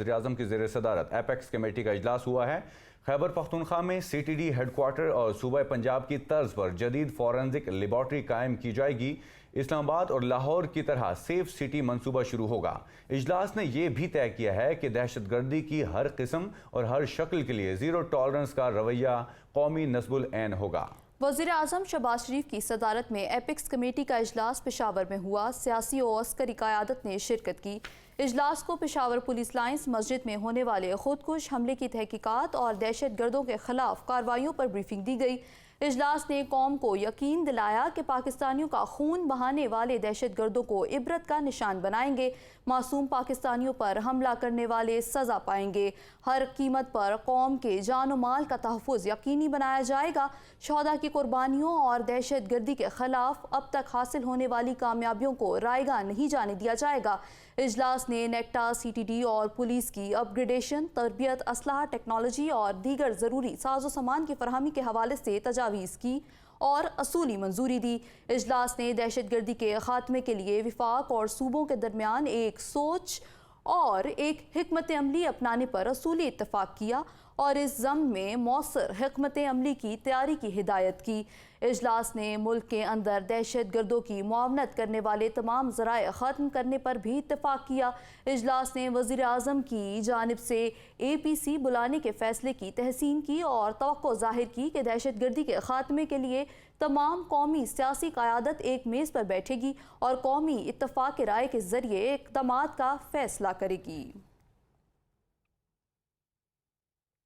وزیراعظم کی زیر صدارت ایپیکس کمیٹی کا اجلاس ہوا ہے۔ خیبر پختونخوا میں C T D headquarter اور صوبہ پنجاب کی طرز پر جدید فورنزک لیبارٹری قائم کی جائے گی۔ اسلام آباد اور لاہور کی طرح سیف سٹی منصوبہ شروع ہوگا۔ اجلاس نے یہ بھی طے کیا ہے کہ دہشت گردی کی ہر قسم اور ہر شکل کے لیے زیرو ٹالرنس کا رویہ قومی نصب العین ہوگا۔ وزیر اعظم شہباز شریف کی صدارت میں ایپیکس کمیٹی کا اجلاس پشاور میں ہوا۔ سیاسی و عسکری قیادت نے شرکت کی۔ اجلاس کو پشاور پولیس لائنز مسجد میں ہونے والے خودکش حملے کی تحقیقات اور دہشت گردوں کے خلاف کارروائیوں پر بریفنگ دی گئی۔ اجلاس نے قوم کو یقین دلایا کہ پاکستانیوں کا خون بہانے والے دہشت گردوں کو عبرت کا نشان بنائیں گے۔ معصوم پاکستانیوں پر حملہ کرنے والے سزا پائیں گے۔ ہر قیمت پر قوم کے جان و مال کا تحفظ یقینی بنایا جائے گا۔ شہداء کی قربانیوں اور دہشت گردی کے خلاف اب تک حاصل ہونے والی کامیابیوں کو رائیگاں نہیں جانے دیا جائے گا۔ اجلاس نے نیکٹا، سی ٹی ڈی اور پولیس کی اپ گریڈیشن، تربیت، اسلحہ، ٹیکنالوجی اور دیگر ضروری ساز و سامان کی فراہمی کے حوالے سے تجاویز کی اور اصولی منظوری دی۔ اجلاس نے دہشت گردی کے خاتمے کے لیے وفاق اور صوبوں کے درمیان ایک سوچ اور ایک حکمت عملی اپنانے پر اصولی اتفاق کیا اور اس ضمن میں مؤثر حکمت عملی کی تیاری کی ہدایت کی۔ اجلاس نے ملک کے اندر دہشت گردوں کی معاونت کرنے والے تمام ذرائع ختم کرنے پر بھی اتفاق کیا۔ اجلاس نے وزیر اعظم کی جانب سے اے پی سی بلانے کے فیصلے کی تحسین کی اور توقع ظاہر کی کہ دہشت گردی کے خاتمے کے لیے تمام قومی سیاسی قیادت ایک میز پر بیٹھے گی اور قومی اتفاق رائے کے ذریعے اقدامات کا فیصلہ کرے گی۔